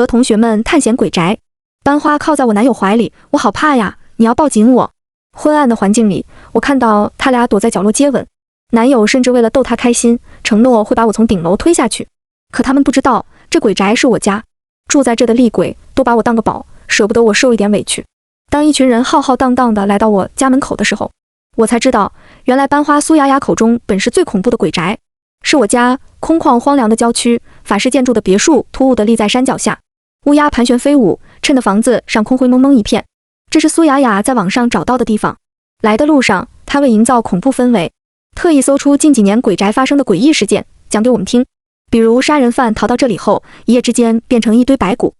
和同学们探险鬼宅。班花靠在我男友怀里，我好怕呀，你要抱紧我。昏暗的环境里，我看到他俩躲在角落接吻，男友甚至为了逗她开心，承诺会把我从顶楼推下去。可他们不知道，这鬼宅是我家，住在这的厉鬼都把我当个宝，舍不得我受一点委屈。当一群人浩浩荡荡地来到我家门口的时候，我才知道，原来班花苏雅雅口中本是最恐怖的鬼宅，是我家空旷荒凉的郊区，法式建筑的别墅突兀地立在山脚下，乌鸦盘旋飞舞，衬得房子上空灰蒙蒙一片。这是苏雅雅在网上找到的地方。来的路上，她为营造恐怖氛围，特意搜出近几年鬼宅发生的诡异事件，讲给我们听。比如杀人犯逃到这里后，一夜之间变成一堆白骨，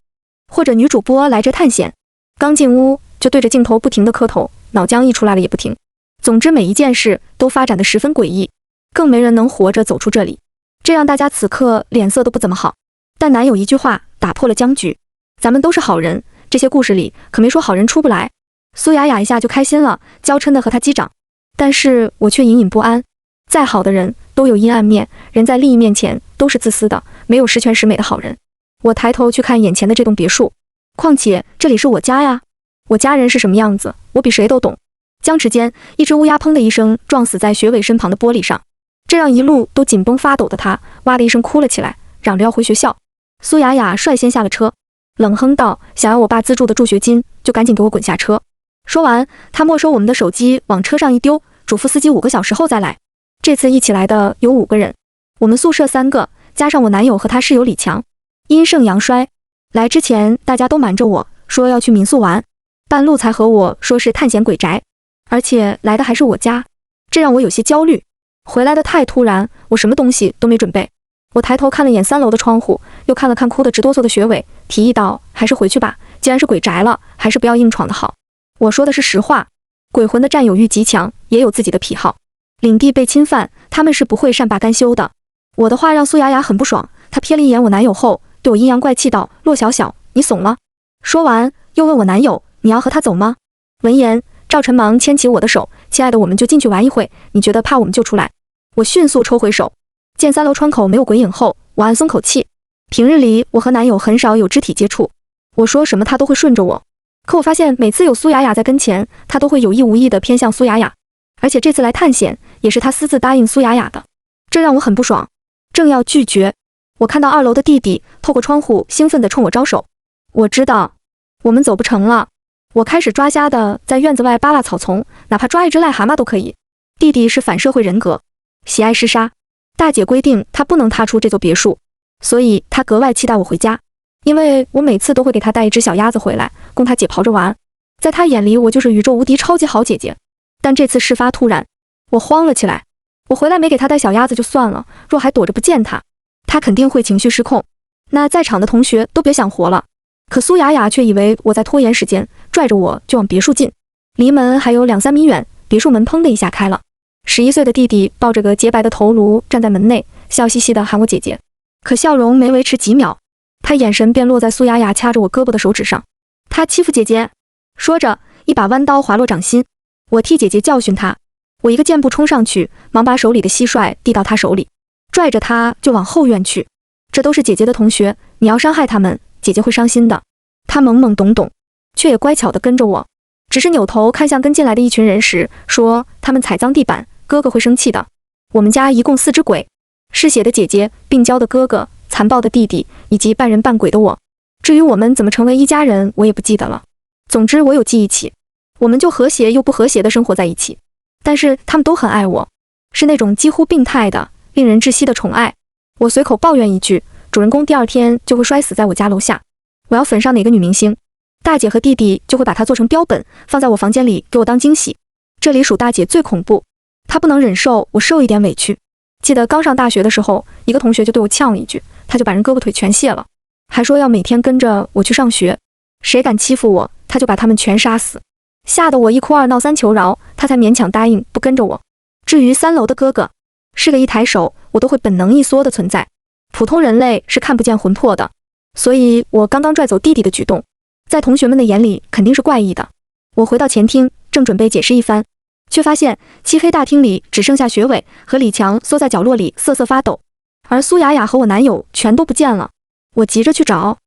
或者女主播来这探险，刚进屋就对着镜头不停地磕头，脑浆溢出来了也不停。总之每一件事都发展得十分诡异，更没人能活着走出这里，这让大家此刻脸色都不怎么好。但男友一句话打破了僵局，咱们都是好人，这些故事里可没说好人出不来。苏雅雅一下就开心了，娇嗔地和他击掌。但是我却隐隐不安，再好的人都有阴暗面，人在利益面前都是自私的，没有十全十美的好人。我抬头去看眼前的这栋别墅，况且这里是我家呀，我家人是什么样子，我比谁都懂。僵持间，一只乌鸦砰的一声撞死在学伟身旁的玻璃上，这让一路都紧绷发抖的他哇的一声哭了起来，嚷着要回学校。苏雅雅率先下了车，冷哼道：“想要我爸资助的助学金，就赶紧给我滚下车。”说完，他没收我们的手机往车上一丢，嘱咐司机5个小时后再来。这次一起来的有5个人，我们宿舍3个，加上我男友和他室友李强。阴盛阳衰，来之前大家都瞒着我说要去民宿玩，半路才和我说是探险鬼宅，而且来的还是我家，这让我有些焦虑。回来的太突然，我什么东西都没准备。我抬头看了眼3楼的窗户，又看了看哭得直哆嗦的学伟，提议道：“还是回去吧，既然是鬼宅了，还是不要硬闯的好。”我说的是实话，鬼魂的占有欲极强，也有自己的癖好，领地被侵犯，他们是不会善罢甘休的。我的话让苏雅雅很不爽，她瞥了一眼我男友后，对我阴阳怪气道：“骆小小，你怂了？”说完又问我男友：“你要和他走吗？”闻言，赵晨忙牵起我的手：“亲爱的，我们就进去玩一会，你觉得怕我们就出来。”我迅速抽回手，见3楼窗口没有鬼影后，我暗松口气。平日里我和男友很少有肢体接触，我说什么他都会顺着我，可我发现每次有苏雅雅在跟前，他都会有意无意地偏向苏雅雅，而且这次来探险也是他私自答应苏雅雅的，这让我很不爽。正要拒绝，我看到2楼的弟弟透过窗户兴奋地冲我招手。我知道我们走不成了，我开始抓瞎的在院子外扒拉草丛，哪怕抓一只癞蛤蟆都可以。弟弟是反社会人格，喜爱厮杀，大姐规定他不能踏出这座别墅，所以他格外期待我回家，因为我每次都会给他带一只小鸭子回来，供他解刨着玩。在他眼里，我就是宇宙无敌超级好姐姐。但这次事发突然，我慌了起来。我回来没给他带小鸭子就算了，若还躲着不见他，他肯定会情绪失控，那在场的同学都别想活了。可苏雅雅却以为我在拖延时间，拽着我就往别墅进。离门还有2-3米远，别墅门砰的一下开了。11岁的弟弟抱着个洁白的头颅站在门内，笑嘻嘻地喊我姐姐。可笑容没维持几秒，他眼神便落在苏雅雅掐着我胳膊的手指上。他欺负姐姐，说着一把弯刀划落掌心。我替姐姐教训他，我一个箭步冲上去，忙把手里的蟋蟀递到他手里，拽着他就往后院去。这都是姐姐的同学，你要伤害他们，姐姐会伤心的。他懵懵懂懂，却也乖巧地跟着我，只是扭头看向跟进来的一群人时，说他们踩脏地板，哥哥会生气的。我们家一共4只鬼，嗜血的姐姐，病娇的哥哥，残暴的弟弟，以及半人半鬼的我。至于我们怎么成为一家人，我也不记得了。总之我有记忆起，我们就和谐又不和谐地生活在一起。但是他们都很爱我，是那种几乎病态的、令人窒息的宠爱。我随口抱怨一句，主人公第2天就会摔死在我家楼下。我要粉上哪个女明星，大姐和弟弟就会把它做成标本，放在我房间里给我当惊喜。这里属大姐最恐怖，她不能忍受我受一点委屈。记得刚上大学的时候，一个同学就对我呛了一句，他就把人胳膊腿全卸了，还说要每天跟着我去上学，谁敢欺负我，他就把他们全杀死。吓得我1哭2闹3求饶，他才勉强答应不跟着我。至于3楼的哥哥，是个一抬手我都会本能一缩的存在，普通人类是看不见魂魄的，所以我刚刚拽走弟弟的举动，在同学们的眼里肯定是怪异的。我回到前厅，正准备解释一番，却发现漆黑大厅里只剩下学伟和李强缩在角落里瑟瑟发抖，而苏雅雅和我男友全都不见了。我急着去找，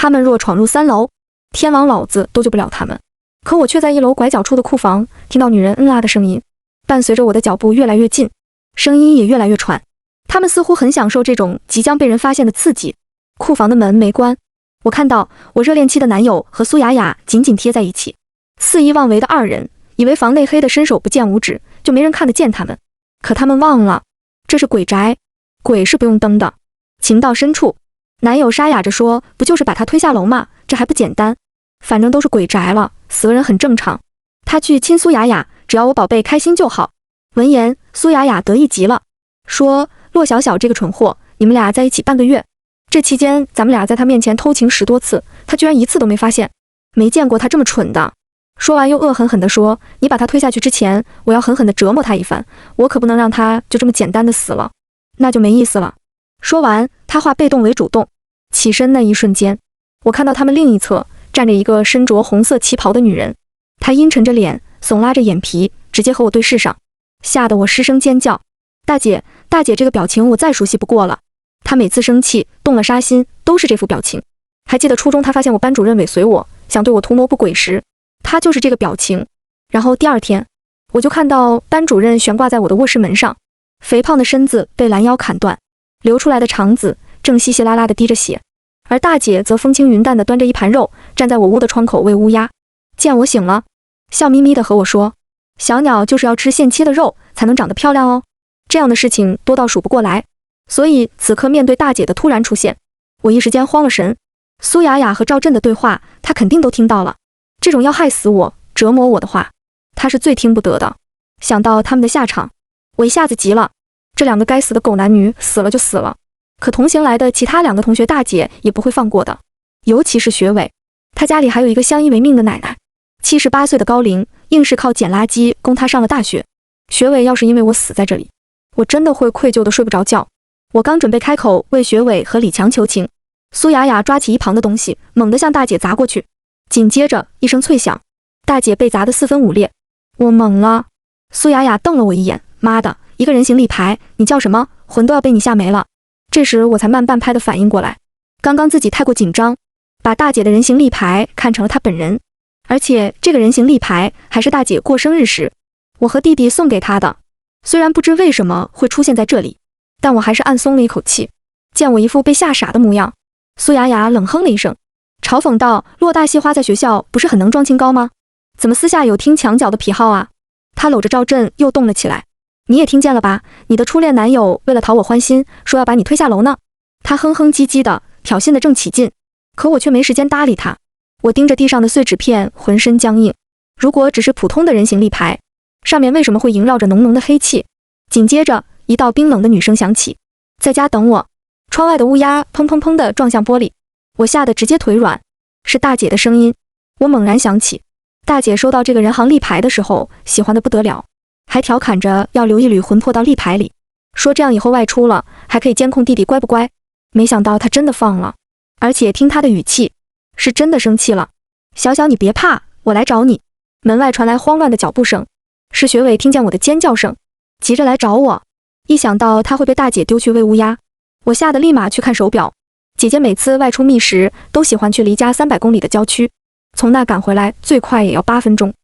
他们若闯入3楼，天王老子都救不了他们。可我却在1楼拐角处的库房听到女人嗯啊的声音，伴随着我的脚步越来越近，声音也越来越喘。他们似乎很享受这种即将被人发现的刺激。库房的门没关，我看到我热恋期的男友和苏雅雅紧紧贴在一起，肆意妄为的2人，以为房内黑的伸手不见五指，就没人看得见他们。可他们忘了，这是鬼宅，鬼是不用灯的。情到深处，男友沙哑着说，不就是把他推下楼吗？这还不简单？反正都是鬼宅了，死个人很正常。他去亲苏雅雅，只要我宝贝开心就好。闻言，苏雅雅得意极了，说，骆小小这个蠢货，你们俩在一起半个月，这期间咱们俩在他面前偷情10多次，他居然1次都没发现，没见过他这么蠢的。说完又恶狠狠地说，你把他推下去之前，我要狠狠地折磨他一番，我可不能让他就这么简单的死了，那就没意思了。说完，他化被动为主动，起身那一瞬间，我看到他们另一侧站着一个身着红色旗袍的女人，她阴沉着脸，耸拉着眼皮，直接和我对视上，吓得我失声尖叫。大姐，大姐，这个表情我再熟悉不过了。她每次生气动了杀心都是这副表情。还记得初中她发现我班主任尾随我，想对我图谋不轨时，她就是这个表情。然后第2天，我就看到班主任悬挂在我的卧室门上，肥胖的身子被拦腰砍断，流出来的肠子正稀稀拉拉地滴着血，而大姐则风轻云淡地端着一盘肉，站在我屋的窗口喂乌鸦。见我醒了，笑眯眯地和我说，小鸟就是要吃现切的肉才能长得漂亮哦。这样的事情多到数不过来，所以此刻面对大姐的突然出现，我一时间慌了神。苏雅雅和赵震的对话，她肯定都听到了，这种要害死我、折磨我的话，她是最听不得的。想到他们的下场，我一下子急了，这2个该死的狗男女死了就死了，可同行来的其他2个同学大姐也不会放过的，尤其是学伟，他家里还有一个相依为命的奶奶，78岁的高龄，硬是靠捡垃圾供他上了大学。学伟要是因为我死在这里，我真的会愧疚的睡不着觉。我刚准备开口为学伟和李强求情，苏雅雅抓起一旁的东西，猛地向大姐砸过去，紧接着一声脆响，大姐被砸得4分5裂。我懵了，苏雅雅瞪了我一眼，妈的，一个人形立牌，你叫什么？魂都要被你吓没了。这时我才慢半拍的反应过来，刚刚自己太过紧张，把大姐的人形立牌看成了她本人，而且这个人形立牌还是大姐过生日时我和弟弟送给她的。虽然不知为什么会出现在这里，但我还是暗松了一口气。见我一副被吓傻的模样，苏雅雅冷哼了一声，嘲讽道，骆大西花在学校不是很能装清高吗？怎么私下有听墙角的癖好啊？她搂着赵震又动了起来，你也听见了吧？你的初恋男友为了讨我欢心，说要把你推下楼呢。她哼哼唧唧的，挑衅得正起劲，可我却没时间搭理她。我盯着地上的碎纸片，浑身僵硬。如果只是普通的人形立牌，上面为什么会萦绕着浓浓的黑气？紧接着，一道冰冷的女声响起，在家等我。窗外的乌鸦砰砰砰地撞向玻璃，我吓得直接腿软。是大姐的声音。我猛然想起，大姐收到这个人行立牌的时候，喜欢得不得了，还调侃着要留一缕魂魄到立牌里，说这样以后外出了，还可以监控弟弟乖不乖。没想到她真的放了，而且听她的语气，是真的生气了。小小你别怕，我来找你。门外传来慌乱的脚步声，是学伟听见我的尖叫声，急着来找我。一想到他会被大姐丢去喂乌鸦，我吓得立马去看手表。姐姐每次外出觅食都喜欢去离家300公里的郊区，从那赶回来最快也要8分钟，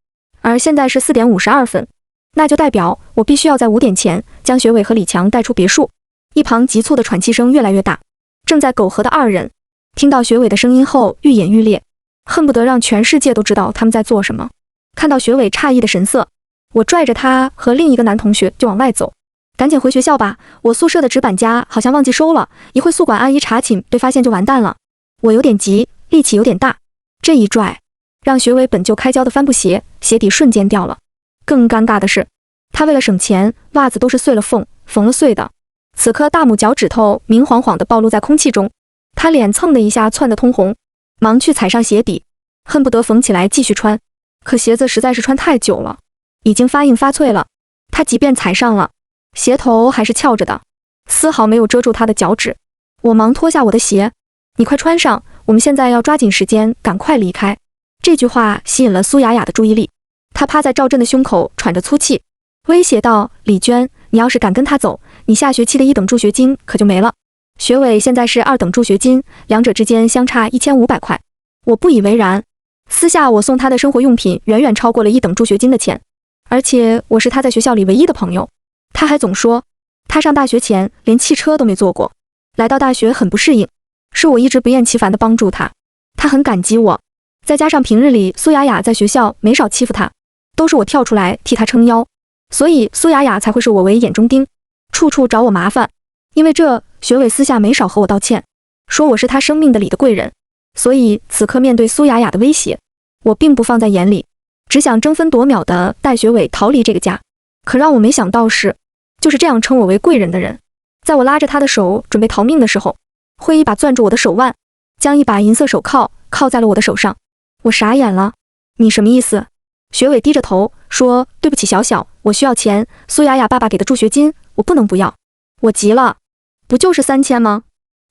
而现在是4点52分，那就代表我必须要在5点前将学伟和李强带出别墅。一旁急促的喘气声越来越大，正在苟合的2人听到学伟的声音后愈演愈烈，恨不得让全世界都知道他们在做什么。看到学伟诧异的神色，我拽着他和另一个男同学就往外走，赶紧回学校吧，我宿舍的纸板夹好像忘记收了，一会宿管阿姨查寝被发现就完蛋了。我有点急，力气有点大，这一拽让学伟本就开胶的帆布鞋鞋底瞬间掉了。更尴尬的是，他为了省钱，袜子都是碎了缝，缝了碎的。此刻大拇脚趾头明晃晃地暴露在空气中，他脸蹭的一下窜得通红，忙去踩上鞋底，恨不得缝起来继续穿，可鞋子实在是穿太久了，已经发硬发脆了。他即便踩上了，鞋头还是翘着的，丝毫没有遮住他的脚趾。我忙脱下我的鞋，你快穿上，我们现在要抓紧时间，赶快离开。这句话吸引了苏雅雅的注意力，她趴在赵震的胸口喘着粗气，威胁道，李娟，你要是敢跟他走，你下学期的1等助学金可就没了。学伟现在是2等助学金，两者之间相差1500块。我不以为然，私下我送他的生活用品远远超过了1等助学金的钱，而且我是他在学校里唯一的朋友。他还总说，他上大学前连汽车都没坐过，来到大学很不适应，是我一直不厌其烦地帮助他，他很感激我。再加上平日里苏雅雅在学校没少欺负他，都是我跳出来替他撑腰，所以苏雅雅才会视我为眼中钉，处处找我麻烦。因为这，学伟私下没少和我道歉，说我是他生命的里的贵人。所以此刻面对苏雅雅的威胁，我并不放在眼里，只想争分夺秒地带学伟逃离这个家。可让我没想到是，就是这样称我为贵人的人，在我拉着他的手准备逃命的时候，会一把攥住我的手腕，将一把银色手铐铐在了我的手上。我傻眼了，你什么意思？学伟低着头说，对不起小小，我需要钱，苏雅雅爸爸给的助学金，我不能不要。我急了，不就是3000吗？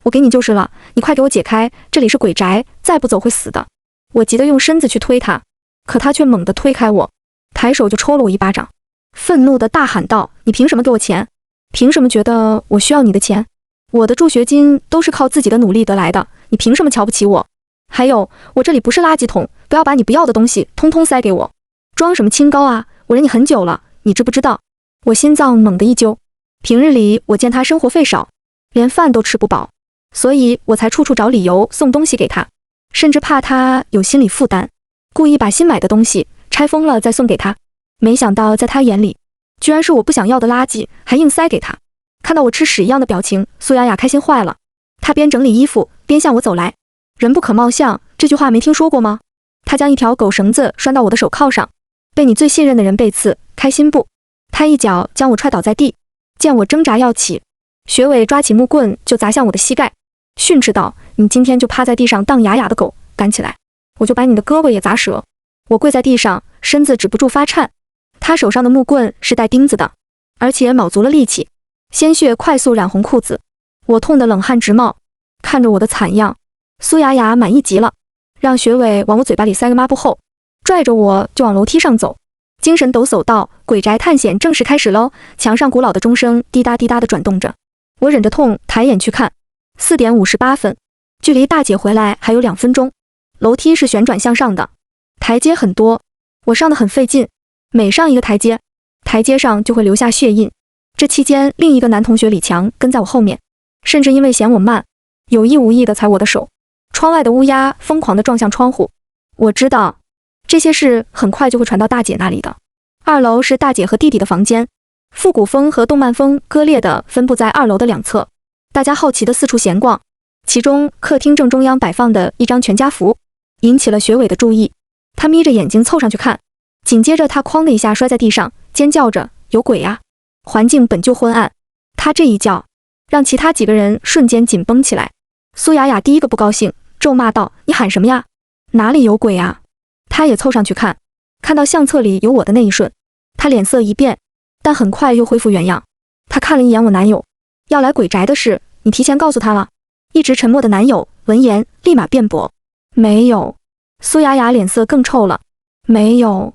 我给你就是了，你快给我解开，这里是鬼宅，再不走会死的。我急得用身子去推他，可他却猛地推开我，抬手就抽了我一巴掌，愤怒地大喊道，你凭什么给我钱？凭什么觉得我需要你的钱？我的助学金都是靠自己的努力得来的，你凭什么瞧不起我？还有，我这里不是垃圾桶，不要把你不要的东西通通塞给我。装什么清高啊，我忍你很久了，你知不知道？我心脏猛地一揪，平日里我见他生活费少，连饭都吃不饱，所以我才处处找理由送东西给他，甚至怕他有心理负担，故意把新买的东西拆封了再送给他。没想到在他眼里，居然是我不想要的垃圾，还硬塞给他。看到我吃屎一样的表情，苏雅雅开心坏了，她边整理衣服边向我走来。人不可貌相，这句话没听说过吗？她将一条狗绳子拴到我的手铐上，被你最信任的人被刺，开心不？她一脚将我踹倒在地，见我挣扎要起，学伟抓起木棍就砸向我的膝盖，训斥道，你今天就趴在地上当哑哑的狗，赶起来，我就把你的胳膊也砸折。我跪在地上，身子止不住发颤。他手上的木棍是带钉子的，而且卯足了力气，鲜血快速染红裤子，我痛得冷汗直冒。看着我的惨样，苏雅雅满意极了，让学伟往我嘴巴里塞个抹布后，拽着我就往楼梯上走，精神抖擞道，鬼宅探险正式开始喽！墙上古老的钟声滴答滴答地转动着，我忍着痛抬眼去看，4点58分，距离大姐回来还有2分钟。楼梯是旋转向上的，台阶很多，我上得很费劲，每上一个台阶，台阶上就会留下血印。这期间，另一个男同学李强跟在我后面，甚至因为嫌我慢，有意无意地踩我的手。窗外的乌鸦疯狂地撞向窗户。我知道这些事很快就会传到大姐那里的。2楼是大姐和弟弟的房间，复古风和动漫风割裂地分布在2楼的两侧。大家好奇地四处闲逛，其中客厅正中央摆放的一张全家福引起了学伟的注意。他眯着眼睛凑上去看，紧接着他哐的一下摔在地上，尖叫着，有鬼啊！环境本就昏暗，他这一叫让其他几个人瞬间紧绷起来。苏雅雅第一个不高兴，咒骂道，你喊什么呀？哪里有鬼啊？他也凑上去看，看到相册里有我的那一瞬，他脸色一变，但很快又恢复原样。他看了一眼我男友，要来鬼宅的事，你提前告诉他了？一直沉默的男友闻言立马辩驳，没有。苏雅雅脸色更臭了，没有。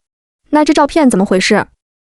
那这照片怎么回事？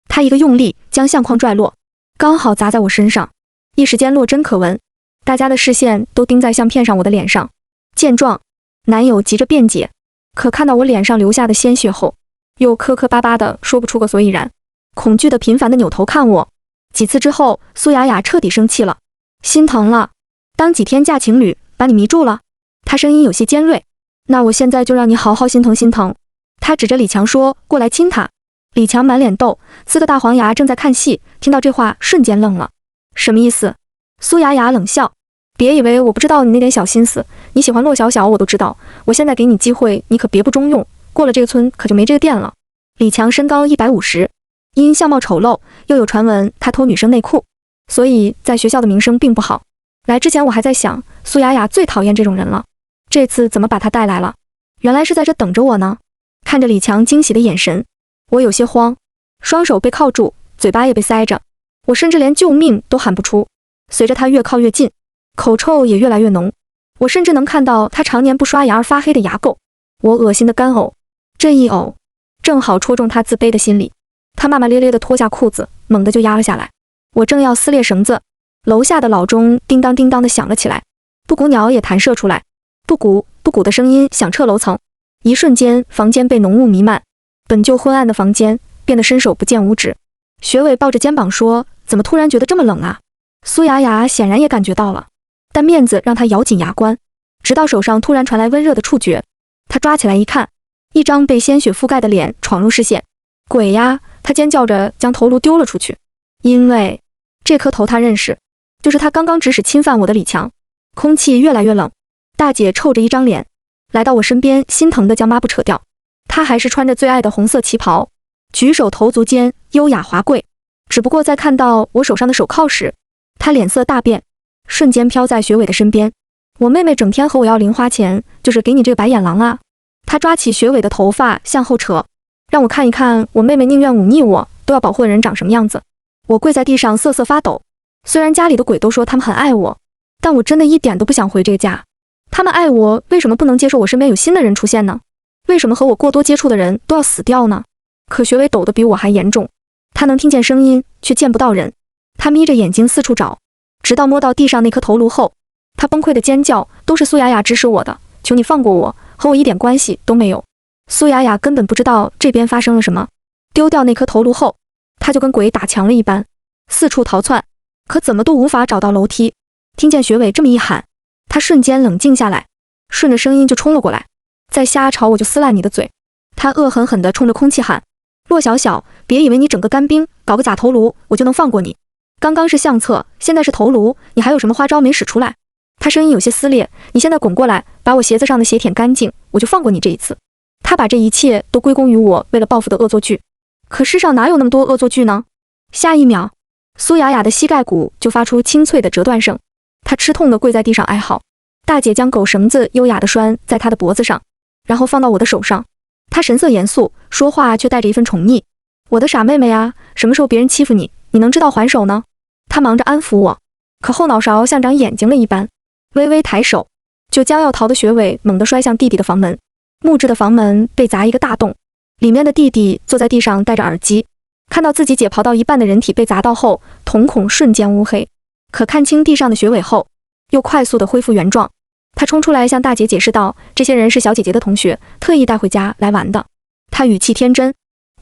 他一个用力将相框拽落，刚好砸在我身上，一时间落针可闻。大家的视线都盯在相片上我的脸上。见状，男友急着辩解，可看到我脸上流下的鲜血后，又磕磕巴巴的说不出个所以然，恐惧的频繁的扭头看我。几次之后，苏雅雅彻底生气了，心疼了，当几天假情侣把你迷住了？她声音有些尖锐，那我现在就让你好好心疼心疼。她指着李强说，过来亲她。李强满脸痘，呲个大黄牙，正在看戏，听到这话瞬间愣了，什么意思？苏雅雅冷笑，别以为我不知道你那点小心思，你喜欢洛小小我都知道，我现在给你机会，你可别不中用，过了这个村可就没这个店了。李强身高150，因相貌丑陋，又有传闻他偷女生内裤，所以在学校的名声并不好。来之前我还在想，苏雅雅最讨厌这种人了，这次怎么把他带来了？原来是在这等着我呢。看着李强惊喜的眼神，我有些慌，双手被铐住，嘴巴也被塞着，我甚至连救命都喊不出。随着他越靠越近，口臭也越来越浓，我甚至能看到他常年不刷牙而发黑的牙垢。我恶心的干呕，这一呕正好戳中他自卑的心理。他骂骂咧咧地脱下裤子，猛地就压了下来。我正要撕裂绳子，楼下的老钟叮当叮当的响了起来，布谷鸟也弹射出来，布谷布谷的声音响彻楼层。一瞬间，房间被浓雾弥漫，本就昏暗的房间变得伸手不见五指。学伟抱着肩膀说：“怎么突然觉得这么冷啊？”苏雅雅显然也感觉到了，但面子让她咬紧牙关，直到手上突然传来温热的触觉，她抓起来一看，一张被鲜血覆盖的脸闯入视线。鬼呀！她尖叫着将头颅丢了出去，因为这颗头她认识，就是她刚刚指使侵犯我的李强。空气越来越冷，大姐臭着一张脸来到我身边，心疼地将抹布扯掉。她还是穿着最爱的红色旗袍，举手投足间优雅华贵，只不过在看到我手上的手铐时，她脸色大变，瞬间飘在学伟的身边。我妹妹整天和我要零花钱，就是给你这个白眼狼啊！她抓起学伟的头发向后扯，让我看一看我妹妹宁愿忤逆我都要保护的人长什么样子。我跪在地上瑟瑟发抖，虽然家里的鬼都说他们很爱我，但我真的一点都不想回这个家。他们爱我，为什么不能接受我身边有新的人出现呢？为什么和我过多接触的人都要死掉呢？可学伟抖得比我还严重，他能听见声音，却见不到人。他眯着眼睛四处找，直到摸到地上那颗头颅后，他崩溃的尖叫：“都是苏雅雅指使我的，求你放过我，和我一点关系都没有。”苏雅雅根本不知道这边发生了什么。丢掉那颗头颅后，他就跟鬼打墙了一般，四处逃窜，可怎么都无法找到楼梯。听见学伟这么一喊，他瞬间冷静下来，顺着声音就冲了过来。再瞎吵我就撕烂你的嘴！他恶狠狠地冲着空气喊：“骆小小，别以为你整个干冰搞个假头颅我就能放过你！刚刚是相册，现在是头颅，你还有什么花招没使出来？”他声音有些撕裂：“你现在滚过来，把我鞋子上的血舔干净，我就放过你这一次。”他把这一切都归功于我为了报复的恶作剧，可世上哪有那么多恶作剧呢？下一秒，苏雅雅的膝盖骨就发出清脆的折断声，她吃痛地跪在地上哀嚎。大姐将狗绳子优雅地拴在她的脖子上，然后放到我的手上。她神色严肃，说话却带着一份宠溺：“我的傻妹妹啊，什么时候别人欺负你，你能知道还手呢？”她忙着安抚我，可后脑勺像长眼睛了一般，微微抬手，就将要逃的学伟猛地摔向弟弟的房门。木质的房门被砸一个大洞，里面的弟弟坐在地上戴着耳机，看到自己解剖到一半的人体被砸到后，瞳孔瞬间乌黑。可看清地上的学伟后，又快速地恢复原状。他冲出来向大姐解释道：“这些人是小姐姐的同学，特意带回家来玩的。”他语气天真，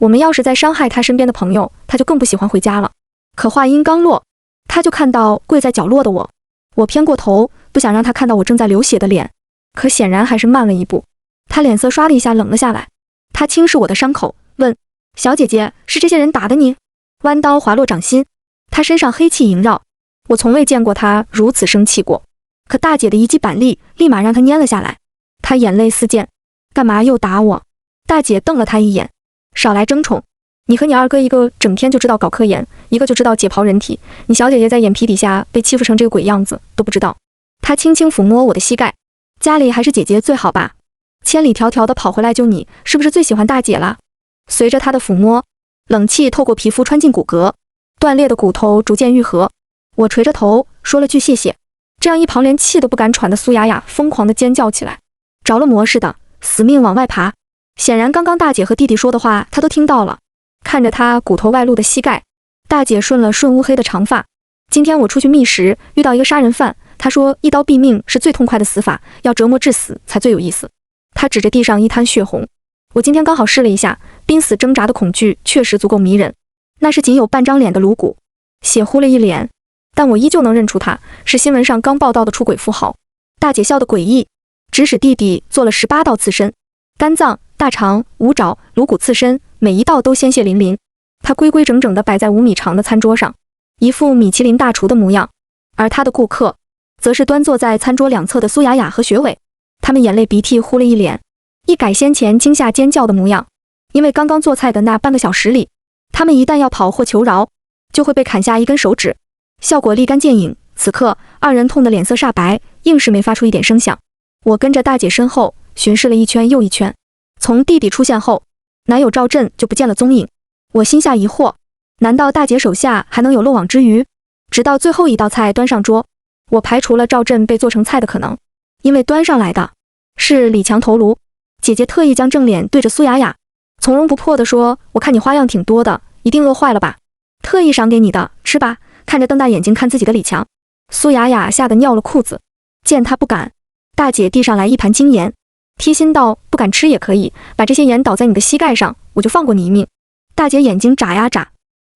我们要是再伤害他身边的朋友，他就更不喜欢回家了。可话音刚落，他就看到跪在角落的我。我偏过头，不想让他看到我正在流血的脸，可显然还是慢了一步。他脸色唰的一下冷了下来，他轻视我的伤口，问：“小姐姐，是这些人打的你？”弯刀划落掌心，他身上黑气萦绕，我从未见过他如此生气过。可大姐的一记板栗立马让他蔫了下来，他眼泪四溅：“干嘛又打我？”大姐瞪了他一眼：“少来争宠，你和你二哥一个整天就知道搞科研，一个就知道解剖人体，你小姐姐在眼皮底下被欺负成这个鬼样子都不知道。”他轻轻抚摸我的膝盖：“家里还是姐姐最好吧？千里迢迢的跑回来救你，是不是最喜欢大姐了？”随着他的抚摸，冷气透过皮肤穿进骨骼，断裂的骨头逐渐愈合。我垂着头说了句谢谢。这样一旁连气都不敢喘的苏雅雅疯狂地尖叫起来，着了魔似的死命往外爬。显然刚刚大姐和弟弟说的话她都听到了。看着她骨头外露的膝盖，大姐顺了顺乌黑的长发：“今天我出去觅食，遇到一个杀人犯，他说一刀毙命是最痛快的死法，要折磨致死才最有意思。”她指着地上一滩血红。我今天刚好试了一下，濒死挣扎的恐惧确实足够迷人。那是仅有半张脸的颅骨，血糊了一脸，但我依旧能认出他是新闻上刚报道的出轨富豪。大姐笑得诡异，指使弟弟做了18道刺身，肝脏、大肠、五爪、颅骨刺身，每一道都鲜血淋淋。他规规整整地摆在5米长的餐桌上，一副米其林大厨的模样。而他的顾客，则是端坐在餐桌两侧的苏雅雅和学伟，他们眼泪鼻涕糊了一脸，一改先前惊吓尖叫的模样。因为刚刚做菜的那半个小时里，他们一旦要跑或求饶，就会被砍下一根手指，效果立竿见影。此刻二人痛得脸色煞白，硬是没发出一点声响。我跟着大姐身后巡视了一圈又一圈，从弟弟出现后，男友赵振就不见了踪影。我心下疑惑，难道大姐手下还能有漏网之鱼？直到最后一道菜端上桌，我排除了赵振被做成菜的可能，因为端上来的是李强头颅。姐姐特意将正脸对着苏雅雅，从容不迫地说：“我看你花样挺多的，一定饿坏了吧？特意赏给你的，吃吧。”看着瞪大眼睛看自己的李强，苏雅雅吓得尿了裤子，见她不敢，大姐递上来一盘精盐，贴心道：不敢吃也可以，把这些盐倒在你的膝盖上，我就放过你一命。大姐眼睛眨呀眨，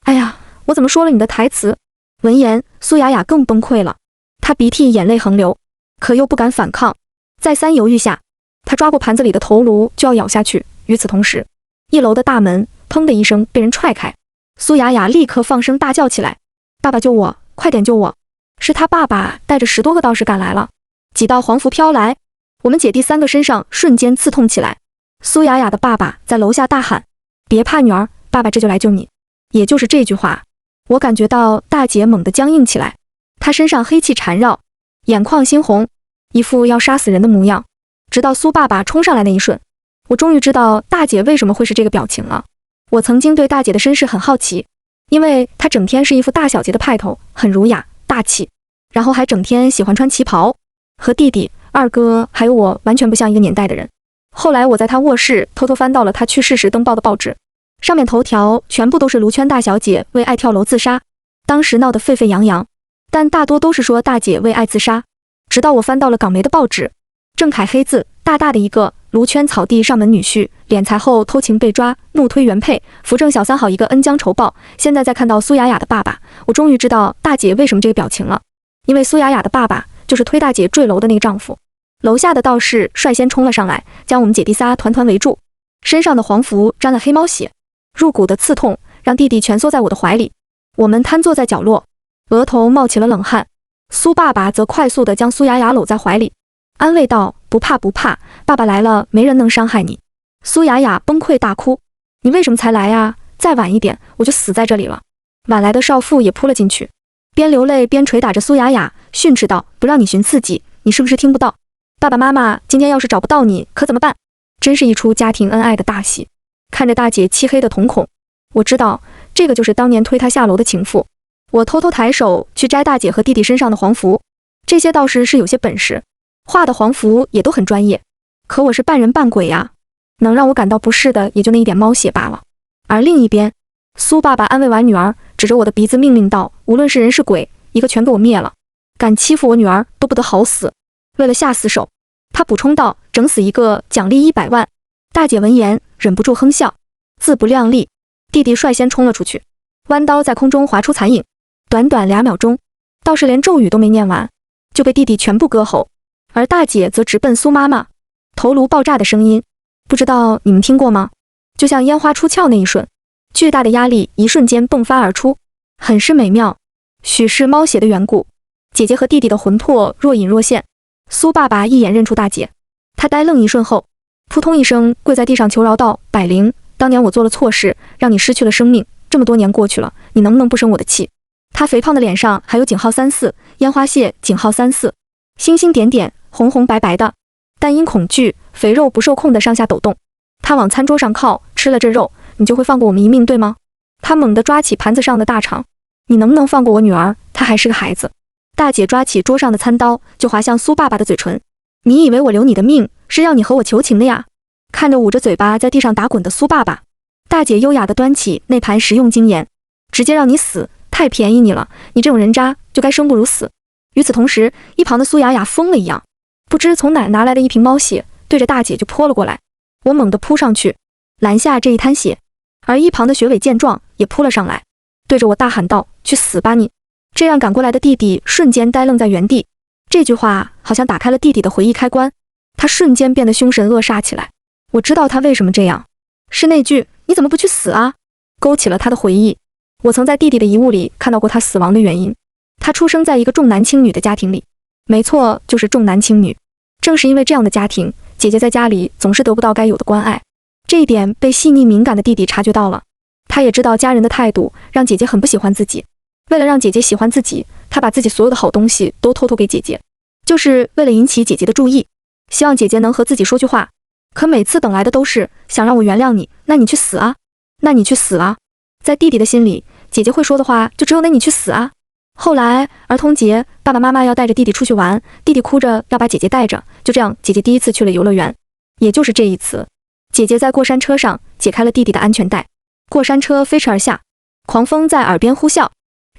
哎呀，我怎么说了你的台词？闻言，苏雅雅更崩溃了，她鼻涕眼泪横流，可又不敢反抗。再三犹豫下，她抓过盘子里的头颅就要咬下去。与此同时，1楼的大门砰的一声被人踹开，苏雅雅立刻放声大叫起来：爸爸救我，快点救我！是他爸爸带着10多个道士赶来了，几道黄符飘来，我们姐弟3个身上瞬间刺痛起来。苏雅雅的爸爸在楼下大喊：别怕女儿，爸爸这就来救你。也就是这句话，我感觉到大姐猛地僵硬起来，她身上黑气缠绕，眼眶猩红，一副要杀死人的模样。直到苏爸爸冲上来那一瞬，我终于知道大姐为什么会是这个表情了。我曾经对大姐的身世很好奇，因为她整天是一副大小姐的派头，很儒雅大气，然后还整天喜欢穿旗袍，和弟弟、二哥还有我完全不像一个年代的人。后来我在她卧室偷偷翻到了她去世时登报的报纸，上面头条全部都是卢圈大小姐为爱跳楼自杀，当时闹得沸沸扬扬，但大多都是说大姐为爱自杀。直到我翻到了港媒的报纸，郑恺黑字大大的一个，卢圈草地上门女婿敛财后偷情被抓，怒推原配，扶正小三好一个恩将仇报。现在再看到苏雅雅的爸爸，我终于知道大姐为什么这个表情了，因为苏雅雅的爸爸就是推大姐坠楼的那个丈夫。楼下的道士率先冲了上来，将我们姐弟仨团团围住，身上的黄符沾了黑猫血，入骨的刺痛让弟弟蜷缩在我的怀里。我们瘫坐在角落，额头冒起了冷汗。苏爸爸则快速地将苏雅雅搂在怀里，安慰道：不怕不怕，爸爸来了，没人能伤害你。苏雅雅崩溃大哭：你为什么才来呀？再晚一点我就死在这里了。晚来的少妇也扑了进去，边流泪边捶打着苏雅雅，训斥道：不让你寻刺激，你是不是听不到？爸爸妈妈今天要是找不到你可怎么办？真是一出家庭恩爱的大戏。看着大姐漆黑的瞳孔，我知道这个就是当年推她下楼的情妇。我偷偷抬手去摘大姐和弟弟身上的黄符，这些道士是有些本事，画的黄符也都很专业，可我是半人半鬼呀，能让我感到不适的也就那一点猫血罢了。而另一边，苏爸爸安慰完女儿，指着我的鼻子命令道：无论是人是鬼，一个全给我灭了，敢欺负我女儿都不得好死。为了下死手，他补充道：整死一个奖励100万。大姐闻言忍不住哼笑，自不量力。弟弟率先冲了出去，弯刀在空中划出残影，短短2秒钟，道士连咒语都没念完就被弟弟全部割喉，而大姐则直奔苏妈妈。头颅爆炸的声音，不知道你们听过吗？就像烟花出鞘那一瞬，巨大的压力一瞬间迸发而出，很是美妙。许是猫血的缘故，姐姐和弟弟的魂魄若隐若现。苏爸爸一眼认出大姐，他呆愣一瞬后，扑通一声跪在地上求饶道：百灵，当年我做了错事，让你失去了生命，这么多年过去了，你能不能不生我的气？他肥胖的脸上还有井号34，烟花蟹井号34，星星点点，红红白白的，但因恐惧，肥肉不受控的上下抖动。他往餐桌上靠，吃了这肉，你就会放过我们一命，对吗？他猛地抓起盘子上的大肠，你能不能放过我女儿？她还是个孩子。大姐抓起桌上的餐刀，就划向苏爸爸的嘴唇。你以为我留你的命是让你和我求情的呀？看着捂着嘴巴在地上打滚的苏爸爸，大姐优雅地端起那盘食用精盐，直接让你死，太便宜你了，你这种人渣就该生不如死。与此同时，一旁的苏雅雅疯了一样，不知从哪拿来的一瓶猫血，对着大姐就泼了过来。我猛地扑上去，拦下这一滩血，而一旁的雪伟见状也扑了上来，对着我大喊道：去死吧你！这让赶过来的弟弟瞬间呆愣在原地。这句话好像打开了弟弟的回忆开关，他瞬间变得凶神恶煞起来。我知道他为什么这样，是那句你怎么不去死啊，勾起了他的回忆。我曾在弟弟的遗物里看到过他死亡的原因，他出生在一个重男轻女的家庭里，没错，就是重男轻女。正是因为这样的家庭，姐姐在家里总是得不到该有的关爱，这一点被细腻敏感的弟弟察觉到了。他也知道家人的态度让姐姐很不喜欢自己，为了让姐姐喜欢自己，他把自己所有的好东西都偷偷给姐姐，就是为了引起姐姐的注意，希望姐姐能和自己说句话。可每次等来的都是想让我原谅你，那你去死啊，那你去死啊。在弟弟的心里，姐姐会说的话就只有那你去死啊。后来儿童节，爸爸妈妈要带着弟弟出去玩，弟弟哭着要把姐姐带着，就这样姐姐第一次去了游乐园。也就是这一次，姐姐在过山车上解开了弟弟的安全带，过山车飞驰而下，狂风在耳边呼啸，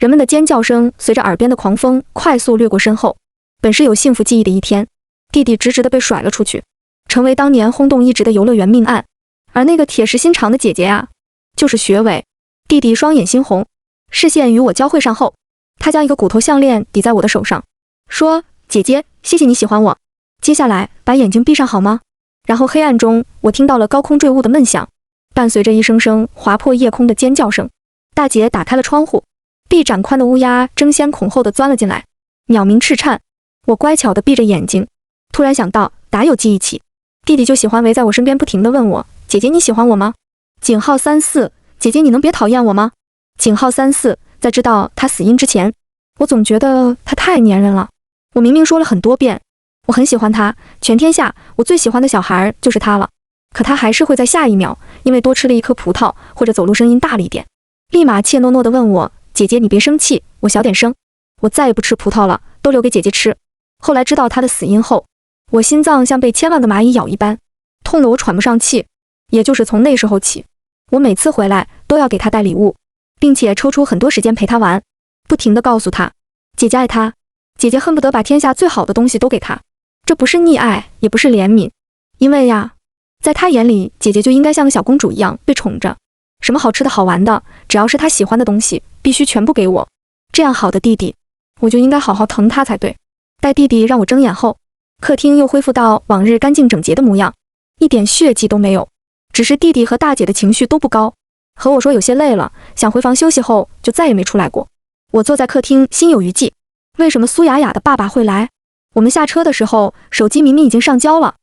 人们的尖叫声随着耳边的狂风快速掠过身后。本是有幸福记忆的一天，弟弟直直地被甩了出去，成为当年轰动一时的游乐园命案。而那个铁石心肠的姐姐呀，就是学伟。弟弟双眼猩红，视线与我交汇上后，他将一个骨头项链抵在我的手上，说：“姐姐，谢谢你喜欢我。接下来把眼睛闭上好吗？”然后黑暗中，我听到了高空坠物的闷响，伴随着一声声划破夜空的尖叫声。大姐打开了窗户，臂展宽的乌鸦争先恐后地钻了进来，鸟鸣翅颤。我乖巧地闭着眼睛，突然想到，打有记忆起，弟弟就喜欢围在我身边，不停地问我：“姐姐，你喜欢我吗？”井号34，姐姐，你能别讨厌我吗？井号34，在知道他死因之前，我总觉得他太粘人了。我明明说了很多遍，我很喜欢他，全天下我最喜欢的小孩就是他了。可他还是会在下一秒，因为多吃了一颗葡萄，或者走路声音大了一点，立马怯懦懦地问我：“姐姐，你别生气，我小点声。”我再也不吃葡萄了，都留给姐姐吃。后来知道他的死因后，我心脏像被千万个蚂蚁咬一般，痛得我喘不上气。也就是从那时候起，我每次回来都要给他带礼物，并且抽出很多时间陪他玩，不停地告诉他，姐姐爱他，姐姐恨不得把天下最好的东西都给他。这不是溺爱，也不是怜悯，因为呀，在他眼里，姐姐就应该像个小公主一样被宠着，什么好吃的好玩的，只要是他喜欢的东西，必须全部给我。这样好的弟弟，我就应该好好疼他才对。待弟弟让我睁眼后，客厅又恢复到往日干净整洁的模样，一点血迹都没有。只是弟弟和大姐的情绪都不高，和我说有些累了，想回房休息后就再也没出来过。我坐在客厅心有余悸，为什么苏雅雅的爸爸会来？我们下车的时候，手机明明已经上交了，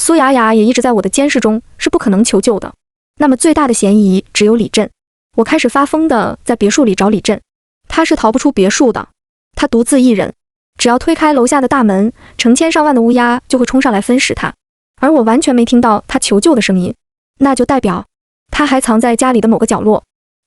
苏雅雅也一直在我的监视中，是不可能求救的。那么最大的嫌疑只有李振。我开始发疯的在别墅里找李振，他是逃不出别墅的，他独自一人，只要推开楼下的大门，成千上万的乌鸦就会冲上来分食他，而我完全没听到他求救的声音，那就代表他还藏在家里的某个角落。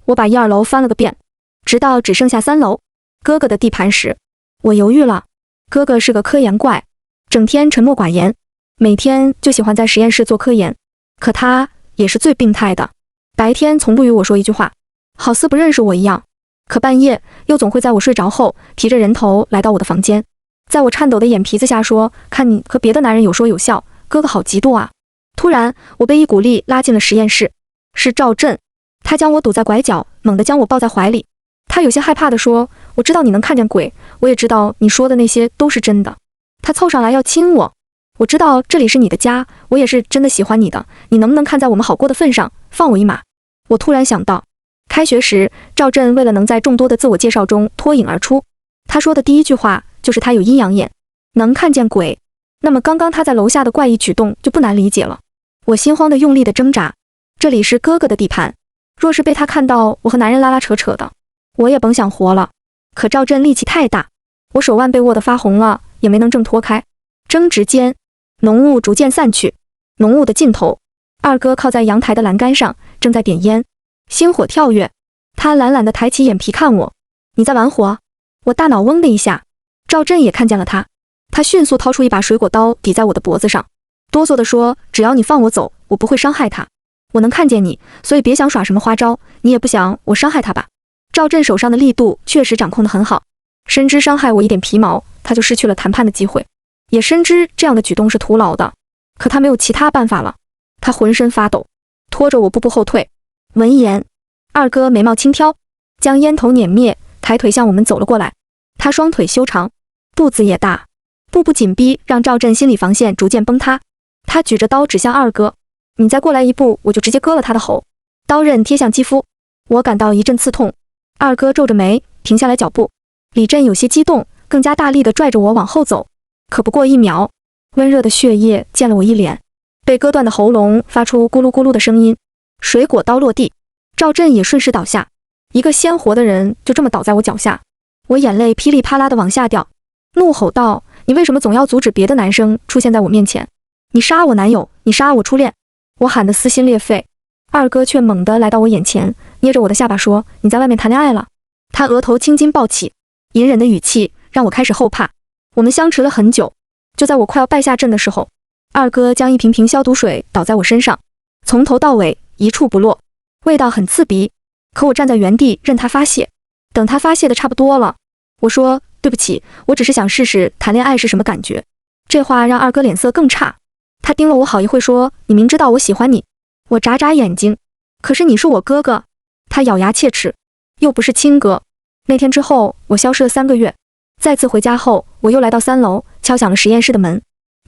我把1、2楼翻了个遍，直到只剩下3楼哥哥的地盘时，我犹豫了。哥哥是个科研怪，整天沉默寡言，每天就喜欢在实验室做科研。可他也是最病态的，白天从不与我说一句话，好似不认识我一样，可半夜又总会在我睡着后提着人头来到我的房间，在我颤抖的眼皮子下说：“看你和别的男人有说有笑，哥哥好嫉妒啊。”突然我被一股力拉进了实验室，是赵振，他将我堵在拐角，猛地将我抱在怀里。他有些害怕地说：“我知道你能看见鬼，我也知道你说的那些都是真的。”他凑上来要亲我，我知道这里是你的家，我也是真的喜欢你的，你能不能看在我们好过的份上，放我一马？我突然想到，开学时赵振为了能在众多的自我介绍中脱颖而出，他说的第一句话就是他有阴阳眼，能看见鬼。那么刚刚他在楼下的怪异举动就不难理解了。我心慌地用力地挣扎，这里是哥哥的地盘，若是被他看到我和男人拉拉扯扯的，我也甭想活了。可赵振力气太大，我手腕被握得发红了，也没能挣脱开。争执间，浓雾逐渐散去，浓雾的尽头，二哥靠在阳台的栏杆上，正在点烟，星火跳跃。他懒懒地抬起眼皮看我：“你在玩火？”我大脑嗡的一下。赵振也看见了他，他迅速掏出一把水果刀抵在我的脖子上，哆嗦地说：“只要你放我走，我不会伤害他。我能看见你，所以别想耍什么花招，你也不想我伤害他吧？”赵振手上的力度确实掌控得很好，深知伤害我一点皮毛，他就失去了谈判的机会，也深知这样的举动是徒劳的，可他没有其他办法了。他浑身发抖，拖着我步步后退。闻言，二哥眉毛轻挑，将烟头碾灭，抬腿向我们走了过来。他双腿修长，步子也大，步步紧逼，让赵振心理防线逐渐崩塌。他举着刀指向二哥：“你再过来一步，我就直接割了他的喉。”刀刃贴向肌肤，我感到一阵刺痛。二哥皱着眉停下来脚步，李振有些激动，更加大力地拽着我往后走。可不过1秒，温热的血液溅了我一脸，被割断的喉咙发出咕噜咕噜的声音，水果刀落地，赵振也顺势倒下，一个鲜活的人就这么倒在我脚下。我眼泪噼里啪啦地往下掉，怒吼道：“你为什么总要阻止别的男生出现在我面前？你杀我男友，你杀我初恋！”我喊得撕心裂肺。二哥却猛地来到我眼前，捏着我的下巴说：“你在外面谈恋爱了。”他额头青筋暴起，隐忍的语气让我开始后怕。我们相持了很久，就在我快要败下阵的时候，二哥将一瓶瓶消毒水倒在我身上，从头到尾一处不落，味道很刺鼻。可我站在原地任他发泄，等他发泄的差不多了，我说对不起，我只是想试试谈恋爱是什么感觉。这话让二哥脸色更差，他盯了我好一会说，你明知道我喜欢你。我眨眨眼睛，可是你是我哥哥。他咬牙切齿，又不是亲哥。那天之后，我消失了3个月。再次回家后，我又来到3楼，敲响了实验室的门。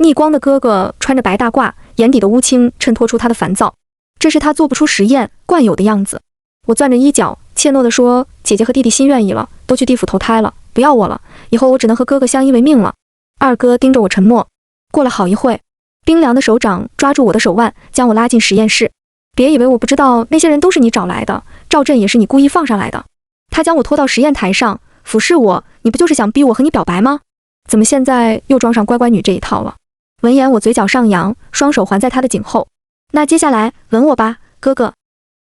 逆光的哥哥穿着白大褂，眼底的乌青衬托出他的烦躁，这是他做不出实验惯有的样子。我攥着衣角，怯懦地说：“姐姐和弟弟心愿意了，都去地府投胎了，不要我了，以后我只能和哥哥相依为命了。”二哥盯着我沉默。过了好一会，冰凉的手掌抓住我的手腕，将我拉进实验室。别以为我不知道那些人都是你找来的，赵震也是你故意放上来的。他将我拖到实验台上，俯视我：“你不就是想逼我和你表白吗？怎么现在又装上乖乖女这一套了？”闻言，我嘴角上扬，双手环在他的颈后。那接下来吻我吧，哥哥。